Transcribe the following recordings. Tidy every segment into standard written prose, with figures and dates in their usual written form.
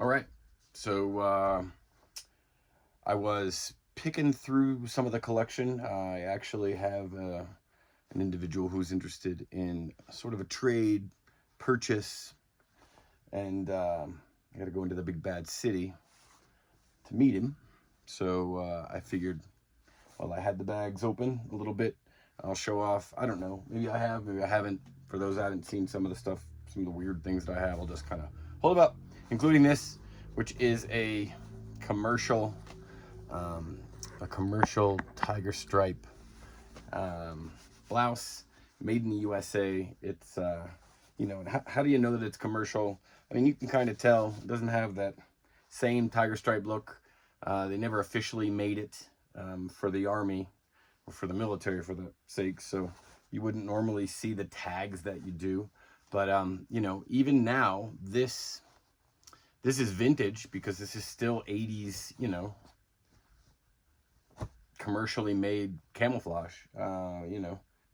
All right. So I was picking through some of the collection. I actually have an individual who's interested in sort of a trade purchase, and I got to go into the big bad city to meet him. So I figured, while I had the bags open a little bit, I'll show off. I don't know. Maybe I have, maybe I haven't. For those that haven't seen some of the stuff, some of the weird things that I have, I'll just kind of hold it up, including this, which is commercial, um, a commercial tiger stripe blouse made in the USA. It's, how do you know that it's commercial? I mean, you can kind of tell. It doesn't have that same tiger stripe look. They never officially made it for the army or for the military, for the sake, so you wouldn't normally see the tags that you do. But even now, this is vintage because this is still 80s, commercially made camouflage.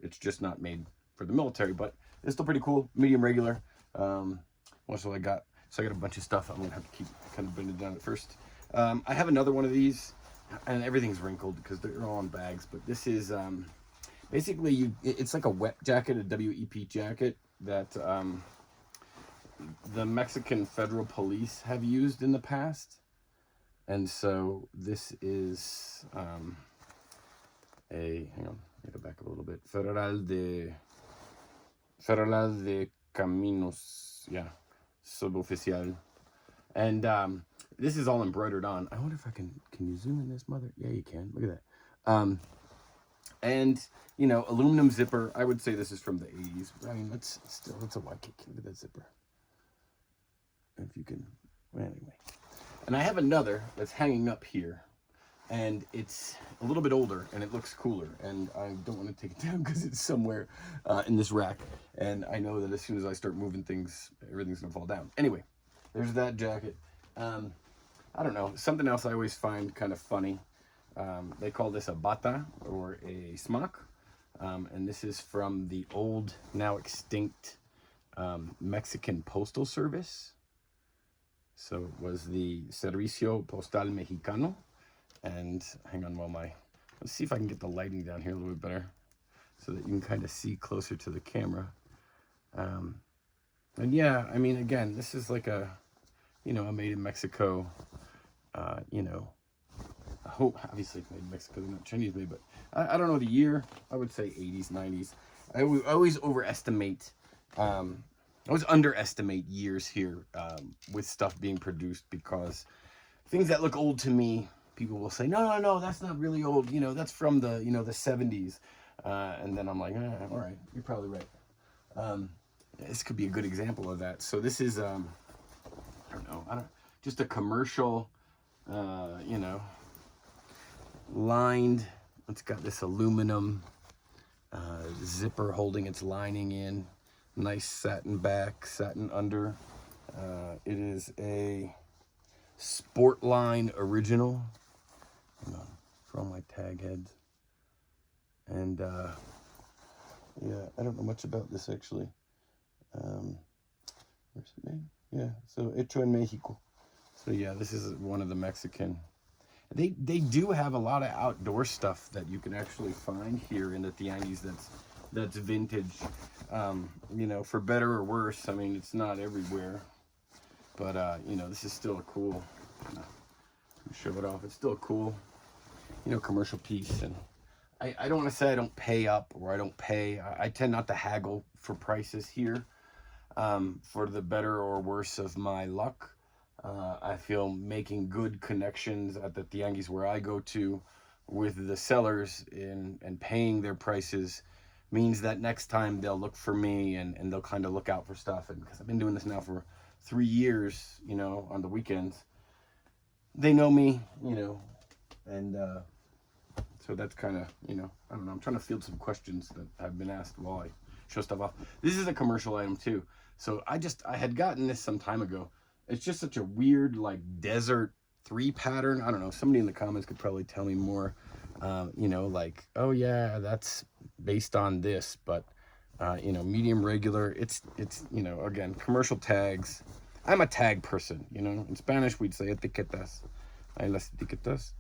It's just not made for the military, but it's still pretty cool. Medium regular. What's what I got? So I got a bunch of stuff. I'm gonna have to keep kind of bringing it down at first. I have another one of these, and everything's wrinkled because they're all in bags. But this is basically it's like a wet jacket, a WEP jacket that the Mexican Federal Police have used in the past. And so this is hang on, I gotta back up a little bit. Federal de Caminos, yeah, suboficial. And this is all embroidered on. I wonder if I can you zoom in this mother? Yeah, you can. Look at that. And aluminum zipper. I would say this is from the 80s. I mean, it's a YKK. Look at that zipper. If you can, well, anyway. And I have another that's hanging up here, and it's a little bit older, and it looks cooler. And I don't want to take it down because it's somewhere in this rack. And I know that as soon as I start moving things, everything's gonna fall down. Anyway, there's that jacket. I don't know, something else I always find kind of funny. They call this a bata, or a smock. And this is from the old, now extinct Mexican Postal Service. So it was the Servicio Postal Mexicano. And hang on let's see if I can get the lighting down here a little bit better so that you can kind of see closer to the camera. And yeah, I mean, again, this is like a made in Mexico, I hope, obviously it's made in Mexico, they're not Chinese made, but I don't know the year. I would say 80s, 90s. I always underestimate years here with stuff being produced, because things that look old to me, people will say, no, that's not really old. That's from the, the 70s. And then I'm like, all right, you're probably right. This could be a good example of that. So this is, just a commercial, lined. It's got this aluminum zipper holding its lining in. Nice satin back, satin under. It is a Sportline original. Hang on, for all my tag heads. And yeah, I don't know much about this actually. Where's it made? Yeah, so hecho en Mexico. So yeah, this is one of the Mexican. They do have a lot of outdoor stuff that you can actually find here in the tianguis that's vintage. For better or worse. I mean, it's not everywhere, but this is still a cool. Show it off. It's still a cool, commercial piece. And I don't want to say I don't pay up or I don't pay. I tend not to haggle for prices here. For the better or worse of my luck. I feel making good connections at the tianguis where I go to with the sellers and paying their prices means that next time they'll look for me and they'll kind of look out for stuff. And because I've been doing this now for 3 years, on the weekends, they know me, and so that's kind of, I don't know. I'm trying to field some questions that have been asked while I show stuff off. This is a commercial item too. So I had gotten this some time ago. It's just such a weird, like, desert 3 pattern. I don't know. Somebody in the comments could probably tell me more. Like, oh yeah, that's based on this, but medium regular. It's again, commercial tags. I'm a tag person, you know. In Spanish, we'd say etiquetas. Hay las etiquetas.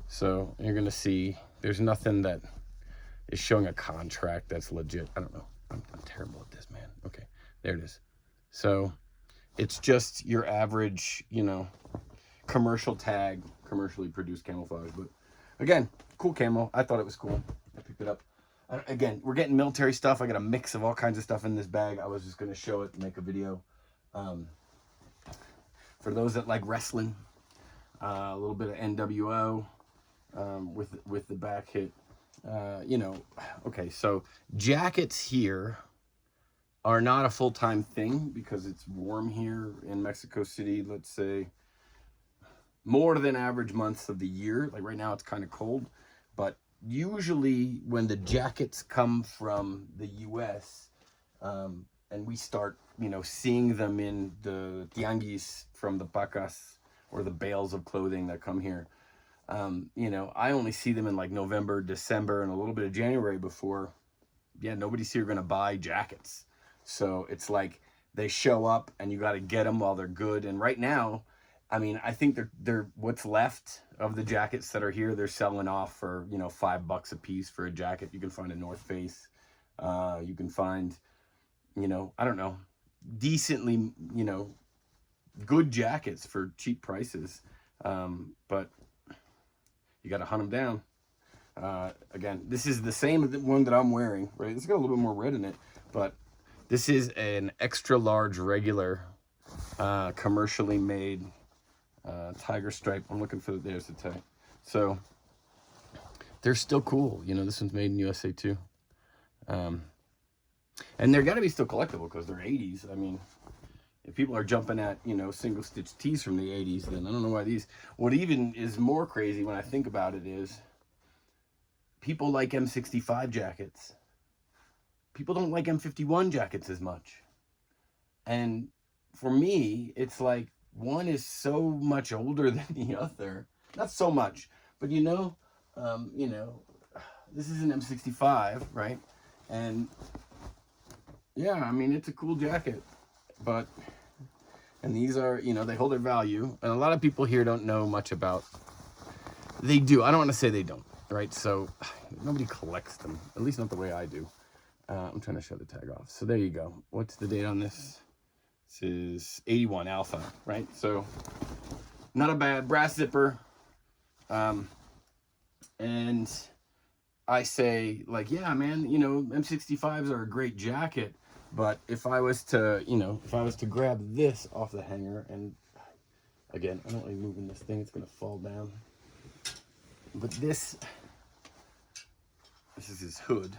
So you're going to see there's nothing that is showing a contract that's legit. I don't know. I'm terrible at this, man. Okay, there it is. So it's just your average, you know, commercial tag, commercially produced camouflage. But again, cool camo. I thought it was cool. I picked it up. Again, we're getting military stuff. I got a mix of all kinds of stuff in this bag. I was just going to show it and make a video. For those that like wrestling, a little bit of NWO with the back hit. You know, okay, so jackets here are not a full-time thing because it's warm here in Mexico City, let's say, more than average months of the year. Like right now it's kind of cold, but usually when the jackets come from the US, and we start, you know, seeing them in the tianguis from the pacas or the bales of clothing that come here, you know, I only see them in like November, December, and a little bit of January before, yeah, nobody's here going to buy jackets. So it's like they show up and you got to get them while they're good. And right now, I mean, I think they're what's left of the jackets that are here, they're selling off for, you know, $5 a piece for a jacket. You can find a North Face. You can find, you know, I don't know, decently, you know, good jackets for cheap prices. But you got to hunt them down. Again, this is the same one that I'm wearing, right? It's got a little bit more red in it, but this is an extra large regular, commercially made, tiger stripe. I'm looking for there's the tag. So they're still cool. You know, this one's made in USA too. And they're got to be still collectible because they're 80s. I mean, if people are jumping at, you know, single stitch tees from the 80s, then I don't know why these. What even is more crazy when I think about it is people like M65 jackets. People don't like M51 jackets as much. And for me, it's like one is so much older than the other. Not so much, but you know, this is an M65, right? And yeah, I mean, it's a cool jacket, but, and these are, you know, they hold their value. And a lot of people here don't know much about, they do. I don't want to say they don't, right? So nobody collects them, at least not the way I do. I'm trying to show the tag off. So there you go. What's the date on this? This is 81 Alpha, right? So not a bad brass zipper. And I say, like, yeah, man, you know, M65s are a great jacket, but if I was to, you know, if I was to grab this off the hanger, and again, I don't like moving this thing, it's gonna fall down. But this is his hood.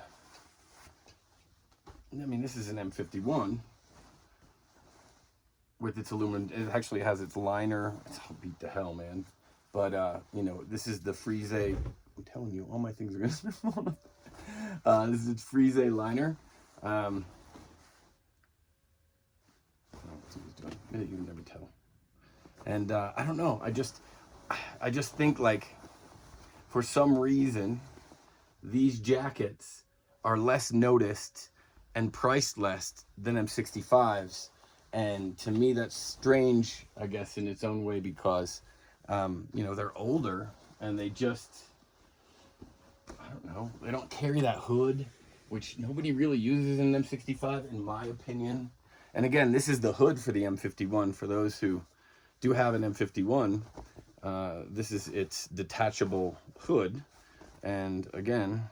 I mean, this is an M51 with its aluminum. It actually has its liner. I'll beat the hell, man. But, you know, this is the Frise. I'm telling you, all my things are going to start falling off. This is its Frise liner. I don't know what he was doing. You can never tell. And I don't know. I just think, like, for some reason, these jackets are less noticed and priced less than M65s. And to me, that's strange, I guess, in its own way, because, you know, they're older and they just, I don't know, they don't carry that hood, which nobody really uses in an M65, in my opinion. And again, this is the hood for the M51. For those who do have an M51, this is its detachable hood. And again,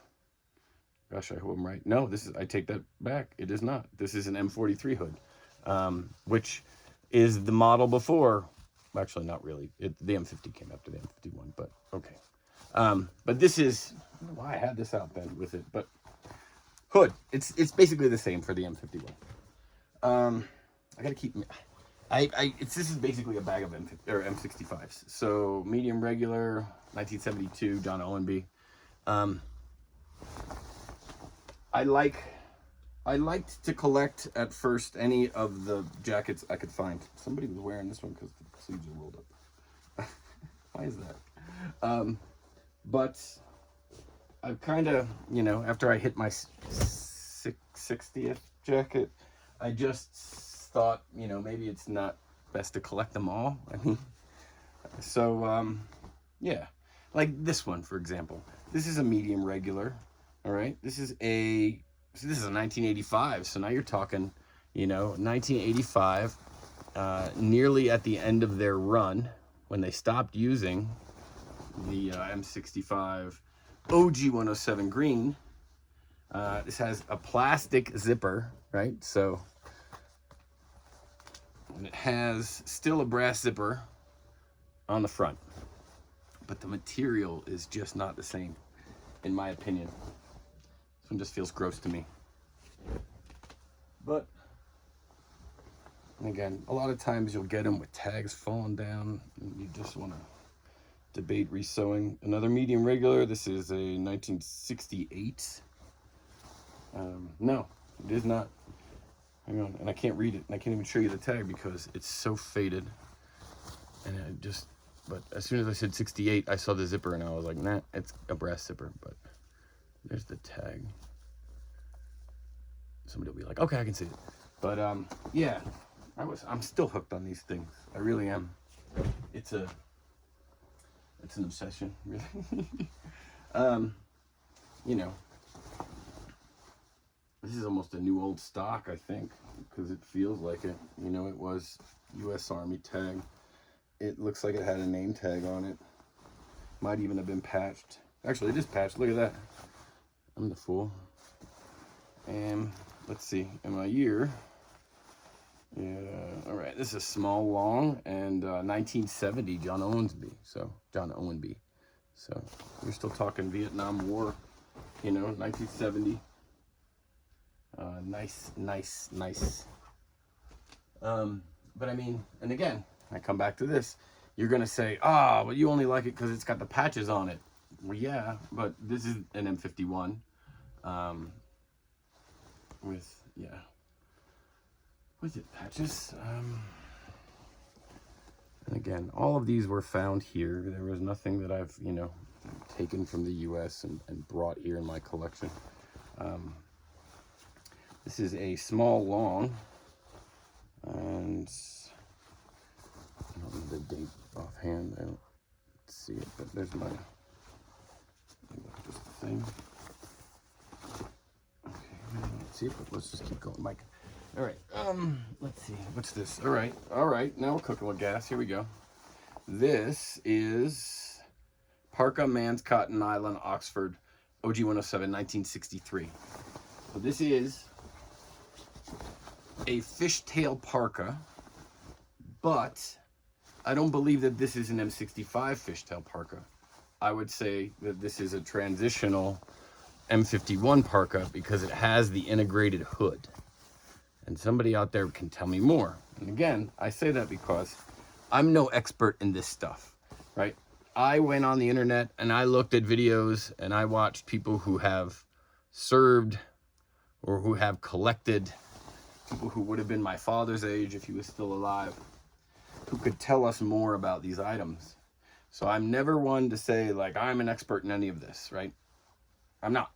gosh, I hope I'm right. No, this is, I take that back. It is not. This is an M43 hood, which is the model before. Actually, not really. The M50 came after the M51, but okay. But this is, I don't know why I had this out then with it, but hood. It's basically the same for the M51. I gotta keep. This is basically a bag of M65s. So medium regular, 1972, John Owenby. I liked to collect at first any of the jackets I could find. Somebody was wearing this one because the sleeves are rolled up. Why is that? But I've kind of, you know, after I hit my 60th jacket, I just thought, you know, maybe it's not best to collect them all. I mean, so yeah, like this one, for example. This is a medium regular. All right, this is a 1985. So now you're talking, 1985, nearly at the end of their run when they stopped using the M65 OG 107 green. This has a plastic zipper, right? So it has still a brass zipper on the front, but the material is just not the same, in my opinion. This one just feels gross to me. But again, a lot of times you'll get them with tags falling down, and you just want to debate resewing. Another medium regular. This is a 1968. No, it is not. Hang on, and I can't read it, and I can't even show you the tag because it's so faded. And but as soon as I said 68, I saw the zipper, and I was like, nah, it's a brass zipper. But there's the tag. Somebody will be like, okay, I can see it. But yeah, I'm still hooked on these things. I really am. It's an obsession, really. This is almost a new old stock, I think, because it feels like it. It was U.S. Army tag. It looks like it had a name tag on it. Might even have been patched. Actually, it is patched. Look at that. I'm the fool. And let's see, in my year. Yeah, all right. This is small, long, and 1970, John Owenby. So we're still talking Vietnam War, 1970. Nice. But I mean, and again, I come back to this. You're gonna say, well, you only like it because it's got the patches on it. Well, yeah, but this is an M51. With patches. And again, all of these were found here. There was nothing that I've, taken from the U.S. and brought here in my collection. This is a small long, and I don't know the date offhand. I don't see it, but there's my just the thing. Okay, I don't see it, but let's just keep going, Mike. All right, let's see. What's this? All right. Now we're cooking with gas. Here we go. This is Parka Man's Cotton Island Oxford OG 107 1963. So this is a fishtail parka, but I don't believe that this is an M65 fishtail parka. I would say that this is a transitional M51 parka because it has the integrated hood. And somebody out there can tell me more. And again, I say that because I'm no expert in this stuff, right? I went on the internet and I looked at videos and I watched people who have served or who have collected, people who would have been my father's age if he was still alive, who could tell us more about these items. So I'm never one to say like I'm an expert in any of this, right? I'm not.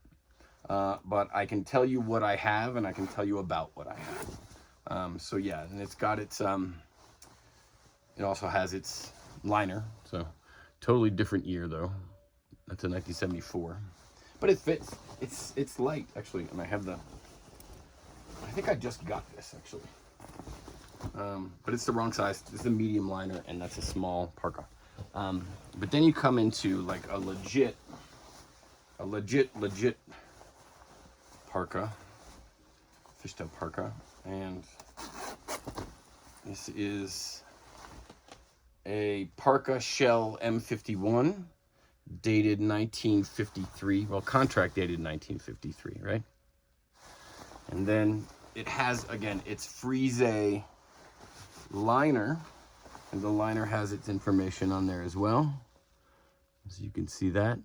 But I can tell you what I have, and I can tell you about what I have. So yeah, and it's got its, it also has its liner. So totally different year though. That's a 1974, but it fits. It's light actually, and I think I just got this actually. But it's the wrong size. This is a medium liner, and that's a small parka. But then you come into like a legit parka, fishtail parka, and this is a parka shell M51, dated 1953. Well, contract dated 1953, right? And then it has, again, its frise liner, and the liner has its information on there as well. So you can see that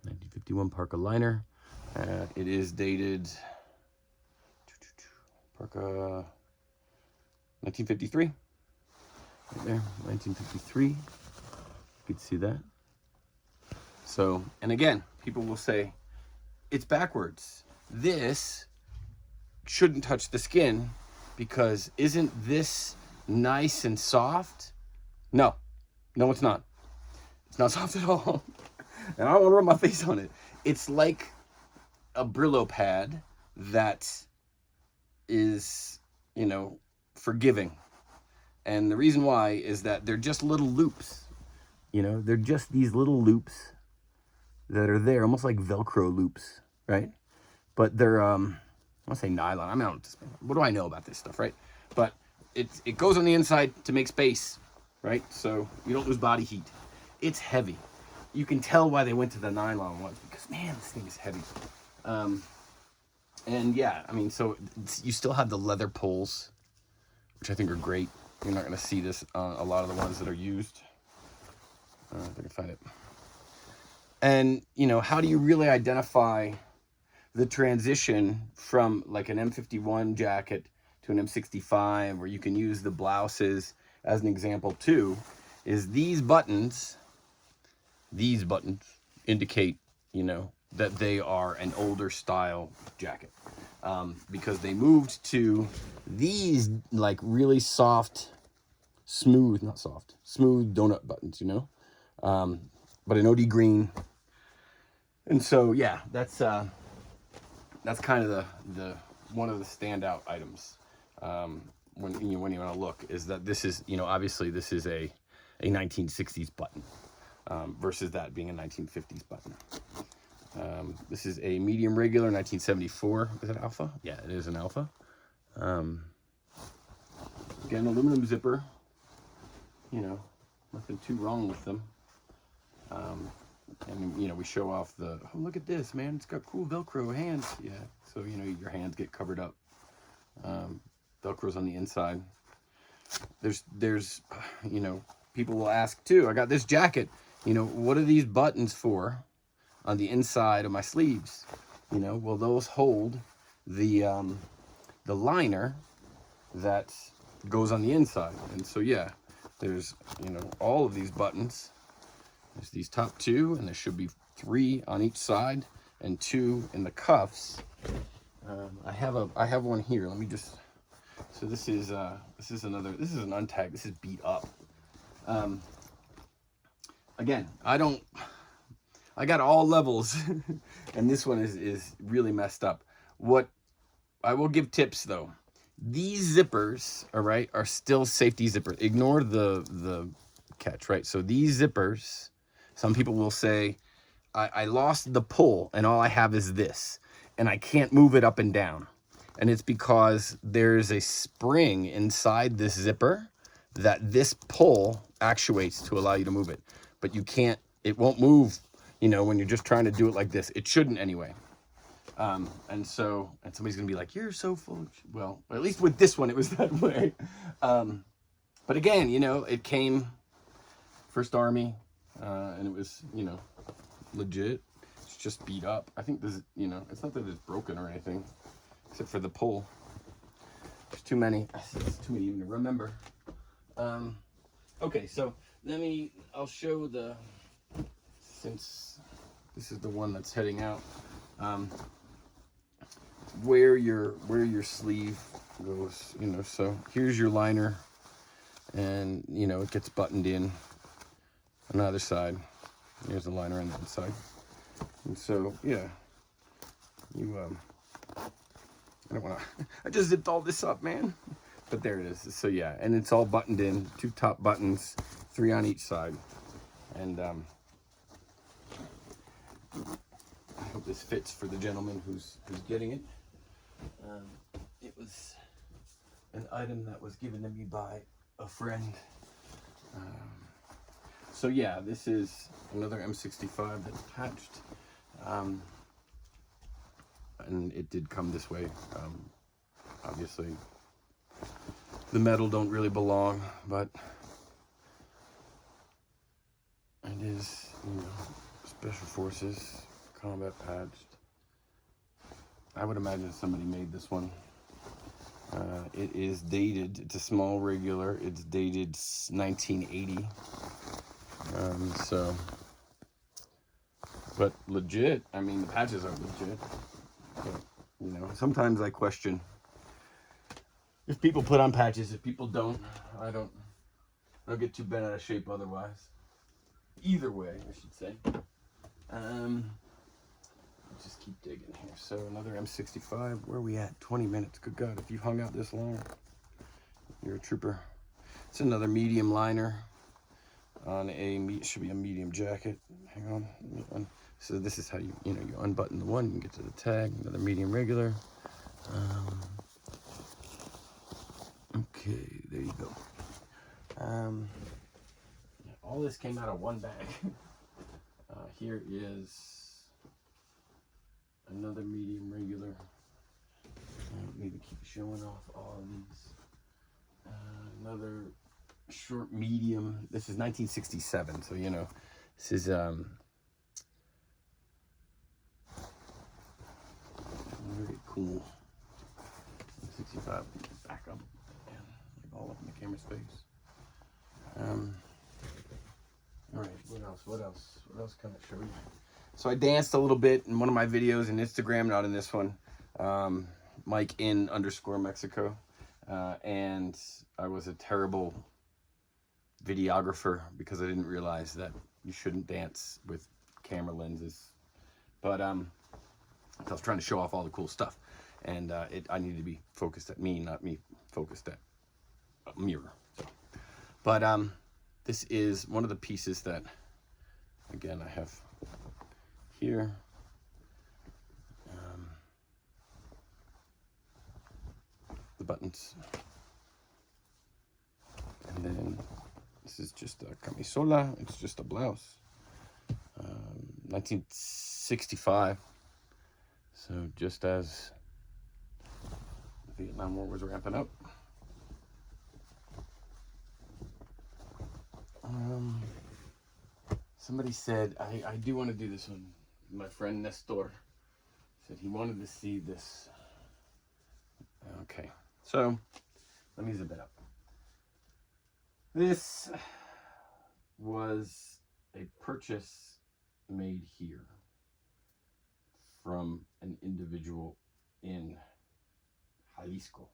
1951 parka liner. It is dated parka 1953. Right there, 1953. You can see that. So, and again, people will say it's backwards. This shouldn't touch the skin because isn't this nice and soft? No, it's not. It's not soft at all. And I don't want to rub my face on it. It's like a Brillo pad that is, forgiving. And the reason why is that they're just little loops. They're just these little loops that are there, almost like Velcro loops, right? But they're, I want to say nylon. I mean, what do I know about this stuff, right? But it goes on the inside to make space, right? So you don't lose body heat. It's heavy. You can tell why they went to the nylon ones because, man, this thing is heavy. And yeah, I mean, so you still have the leather poles, which I think are great. You're not going to see this on a lot of the ones that are used. If I can find it. And, how do you really identify the transition from like an M51 jacket to an M65, where you can use the blouses as an example too, is these buttons indicate, that they are an older style jacket. Because they moved to these like really smooth donut buttons, but an OD green. And so, yeah, that's kind of the one of the standout items when you want to look, is that this is, obviously this is a 1960s button versus that being a 1950s button. This is a medium regular 1974. Is it alpha? Yeah, it is an alpha. Again, aluminum zipper. Nothing too wrong with them. And we show off the, oh, look at this, man, it's got cool Velcro hands. Yeah, so your hands get covered up. Velcro's on the inside. There's people will ask too, I got this jacket, what are these buttons for on the inside of my sleeves? Well, those hold the liner that goes on the inside. And so, yeah, there's, all of these buttons. There's these top two, and there should be 3 on each side and 2 in the cuffs. I have one here. Let me just, so this is an untagged, this is beat up. Again, I got all levels and this one is really messed up. What I will give tips though. These zippers, all right, are still safety zippers. Ignore the catch, right? So these zippers, some people will say, I lost the pull and all I have is this, and I can't move it up and down. And it's because there's a spring inside this zipper that this pull actuates to allow you to move it. But you can't, it won't move, when you're just trying to do it like this. It shouldn't anyway. And somebody's gonna be like, you're so full of shit. Well, at least with this one, it was that way. But again, it came First Army, and it was, legit. It's just beat up. I think this, it's not that it's broken or anything, except for the pull. There's too many. It's too many even to remember. Okay, so I'll show since this is the one that's heading out, where your sleeve goes, so here's your liner, and it gets buttoned in on the other side. Here's the liner on the inside. And so, yeah, I don't want to, I just zipped all this up, man. But there it is. So yeah, and it's all buttoned in, 2 top buttons, 3 on each side. And I hope this fits for the gentleman who's getting it. It was an item that was given to me by a friend. So yeah, this is another M65 that's patched. And it did come this way. Obviously, the metal don't really belong, but it is, Special Forces, combat patched. I would imagine somebody made this one. It is dated, it's a small regular, it's dated 1980. But legit, I mean, the patches are legit. But, sometimes I question If people put on patches, if people don't, I don't get too bent out of shape otherwise. Either way, I should say. Let's just keep digging here. So another M65. Where are we at? 20 minutes. Good God, if you hung out this long, you're a trooper. It's another medium liner on should be a medium jacket. Hang on. So this is how you unbutton the one, you can get to the tag. Another medium regular. Okay, there you go. All this came out of one bag. Here is another medium regular. I don't need to keep showing off all of these. Another short medium. This is 1967, so this is very cool. 65. Back up, and like all up in the camera's face. All right, what else can I show you? So I danced a little bit in one of my videos in Instagram, not in this one. Mike in _Mexico. And I was a terrible videographer because I didn't realize that you shouldn't dance with camera lenses. But I was trying to show off all the cool stuff. And I needed to be focused at me, not me focused at a mirror. So. But this is one of the pieces that, again, I have here. The buttons. And then this is just a camisola. It's just a blouse. 1965. So just as the Vietnam War was ramping up. Somebody said, I do want to do this one. My friend Nestor said he wanted to see this. Okay, so let me zip it up. This was a purchase made here from an individual in Jalisco,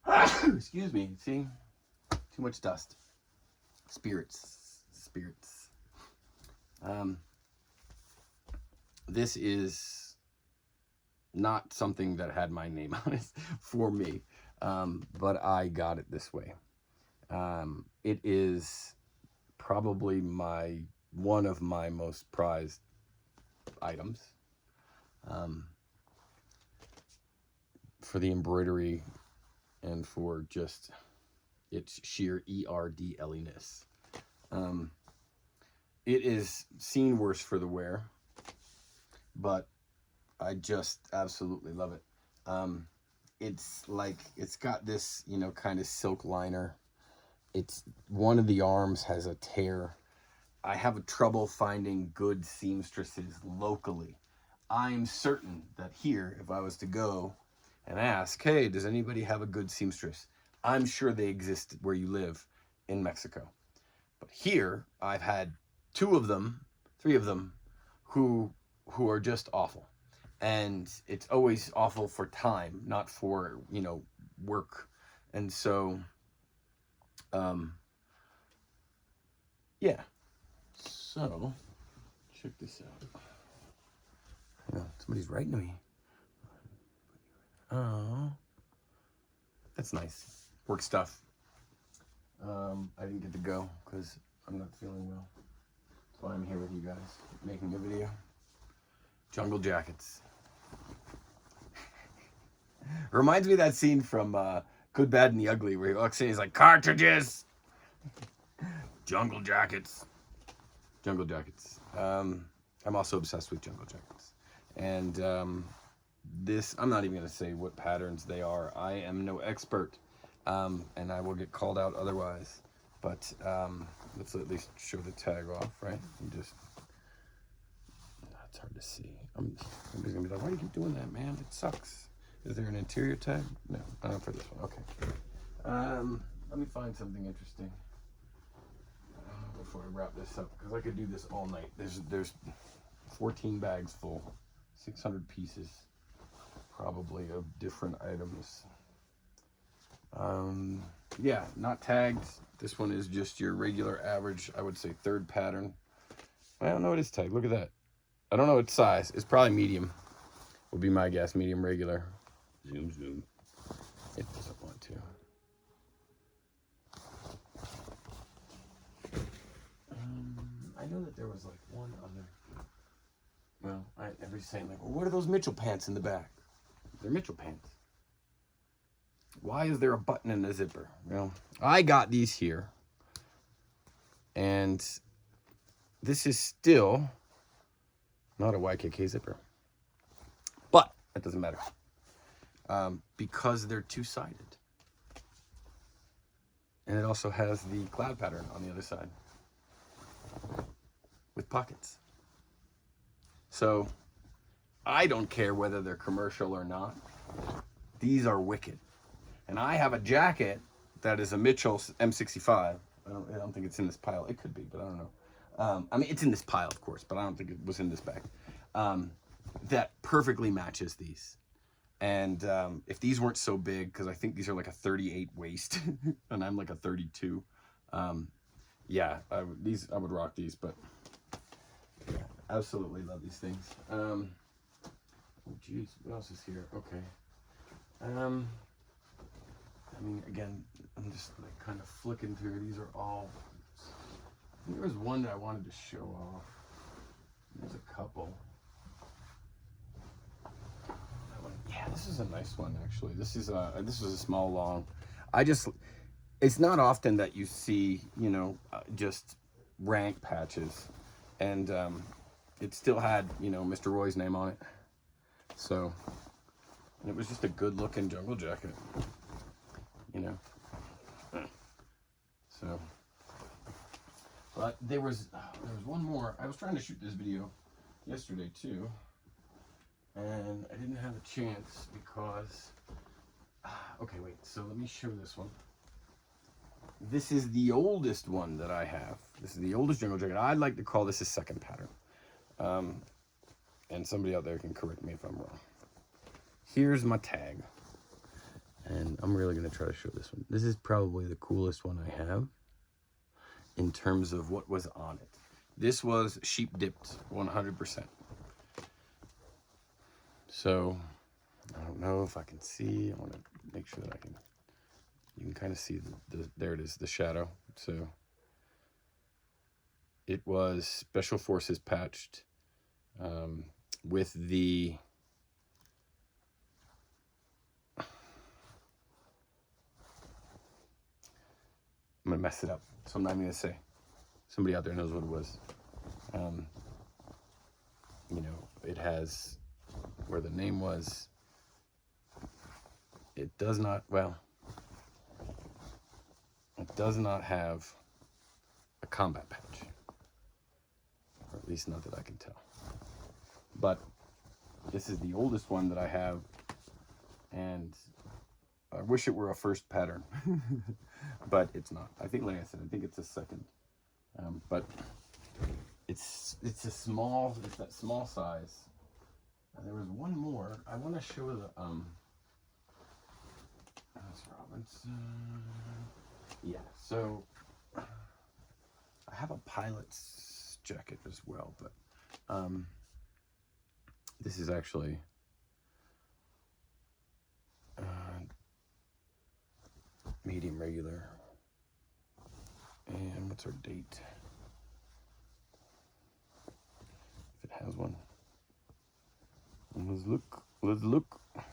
I think. Excuse me, see? Too much dust. Spirits. This is not something that had my name on it for me, but I got it this way. It is probably one of my most prized items. For the embroidery and for just its sheer ERDL-ness. It is seen worse for the wear, but I just absolutely love it. It's got this, kind of silk liner. It's one of the arms has a tear. I have trouble finding good seamstresses locally. I'm certain that here, if I was to go and ask, hey, does anybody have a good seamstress? I'm sure they exist where you live in Mexico. But here, I've had 3 of them, who are just awful. And it's always awful for time, not for, work. And so, yeah. So, check this out. Somebody's writing to me. Oh, that's nice. Work stuff. I didn't get to go because I'm not feeling well. That's why I'm here with you guys, making a video. Jungle jackets. Reminds me of that scene from Good, Bad, and the Ugly where he walks in, he's like, cartridges! Jungle jackets. Jungle jackets. I'm also obsessed with jungle jackets. And I'm not even going to say what patterns they are. I am no expert. And I will get called out otherwise. But let's at least show the tag off, right? It's hard to see. Somebody's going to be like, why do you keep doing that, man? It sucks. Is there an interior tag? No, not for this one. Okay. Let me find something interesting before I wrap this up, because I could do this all night. There's 14 bags full, 600 pieces. probably of different items. Yeah, not tagged. This one is just your regular average, I would say, third pattern. Well, no, it is tagged. Look at that. I don't know its size. It's probably medium. Would be my guess. Medium regular. Zoom, zoom. It doesn't want to. I know that there was like one other. Well, everybody's saying like, well, what are those Mitchell pants in the back? They're Mitchell pants. Why is there a button in the zipper? Well, I got these here. And this is still not a YKK zipper. But it doesn't matter. Because they're two-sided. And it also has the cloud pattern on the other side. With pockets. So, I don't care whether they're commercial or not. These are wicked. And I have a jacket that is a Mitchell M65. I don't think it's in this pile. It could be, but I don't know. I mean, it's in this pile, of course, but I don't think it was in this bag. That perfectly matches these. And if these weren't so big, because I think these are like a 38 waist, and I'm like a 32. Yeah, I would rock these, but yeah, absolutely love these things. Oh, geez, what else is here? Okay. I mean, again, I'm just like kind of flicking through. These are all. There was one that I wanted to show off. There's a couple. Yeah, this is a nice one actually. This was a small long. It's not often that you see, you know, just rank patches, and it still had, you know, Mr. Roy's name on it. So, and it was just a good looking jungle jacket, you know. So, but there was one more. I was trying to shoot this video yesterday too, and I didn't have a chance because. Okay, wait. So let me show this one. This is the oldest one that I have. This is the oldest jungle jacket. I'd like to call this a second pattern. And somebody out there can correct me if I'm wrong. Here's my tag. And I'm really going to try to show this one. This is probably the coolest one I have in terms of what was on it. This was sheep dipped 100%. So, I don't know if I can see. I want to make sure that I can. You can kind of see there it is, the shadow. So it was Special Forces patched with the I'm gonna mess it up, so I'm not even gonna say. Somebody out there knows what it was. You know, it has where the name was. It does not, well, it does not have a combat patch, or at least not that I can tell. But this is the oldest one that I have, and I wish it were a first pattern, but it's not. I think, like I said, I think it's a second. But it's that small size. And there was one more. I want to show the that's Robinson. Yeah, so I have a pilot's jacket as well, but this is actually medium regular. And what's our date? If it has one. Let's look. Let's look. There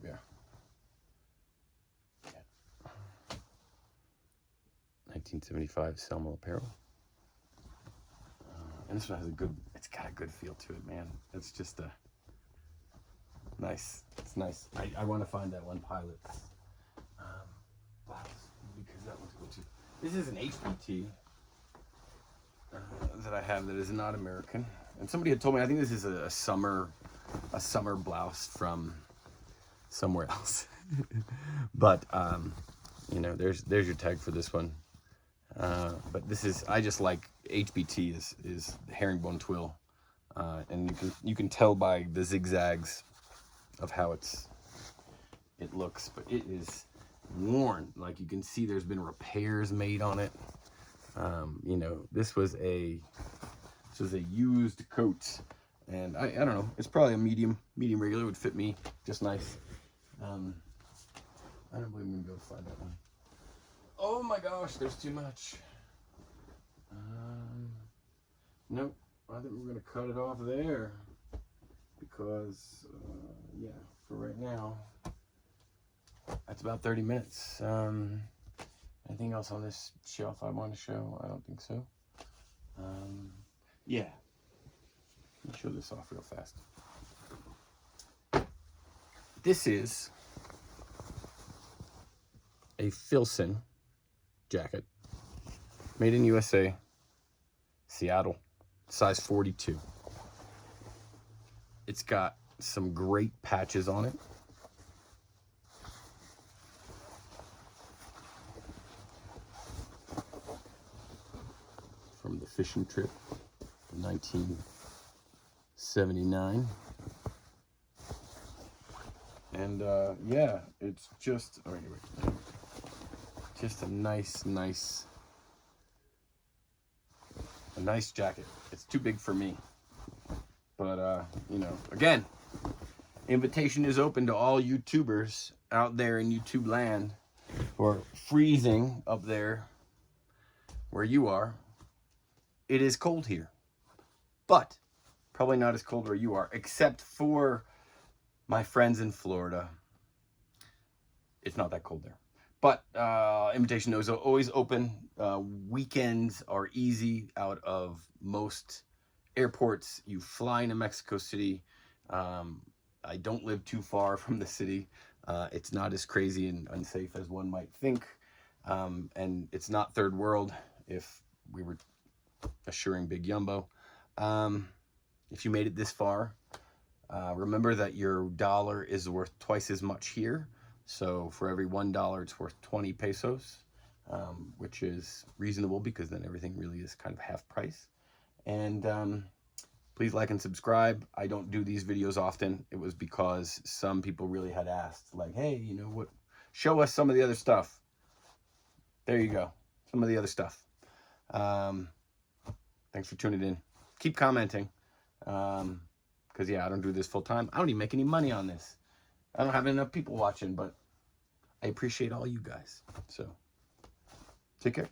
we are. Yeah. 1975 Selma apparel. And this one has it's got a good feel to it, man. It's just a nice. It's nice. I want to find that one pilot blouse because that one's cool too. This is an HBT that I have that is not American. And somebody had told me, I think this is a summer blouse from somewhere else. But you know, there's your tag for this one. But this is, I just like HBT is herringbone twill, and you can tell by the zigzags of how it looks, but it is worn. Like you can see, there's been repairs made on it. You know, this was a used coat, and I don't know. It's probably a medium regular would fit me just nice. I don't believe I'm gonna be able to find that one. Oh my gosh, there's too much. Nope. I think we're gonna cut it off there because yeah, for right now, that's about 30 minutes. Anything else on this shelf I want to show? I don't think so. Yeah. Let me show this off real fast. This is a Filson jacket, made in USA, Seattle, size 42. It's got some great patches on it. From the fishing trip in 1979. And yeah, it's just, oh, anyway, just a nice jacket. It's too big for me, but you know, again, invitation is open to all YouTubers out there in YouTube land who are freezing up there where you are. It is cold here, but probably not as cold where you are, except for my friends in Florida. It's not that cold there. But invitation is always open. Weekends are easy out of most airports. You fly into Mexico City. I don't live too far from the city. It's not as crazy and unsafe as one might think. And it's not third world if we were assuring Big Yumbo. If you made it this far, remember that your dollar is worth twice as much here. So for every $1, it's worth 20 pesos, which is reasonable because then everything really is kind of half price. And please like and subscribe. I don't do these videos often. It was because some people really had asked, like, hey, you know what? Show us some of the other stuff. There you go. Some of the other stuff. Thanks for tuning in. Keep commenting. Because, yeah, I don't do this full time. I don't even make any money on this. I don't have enough people watching, but I appreciate all you guys. So, take care.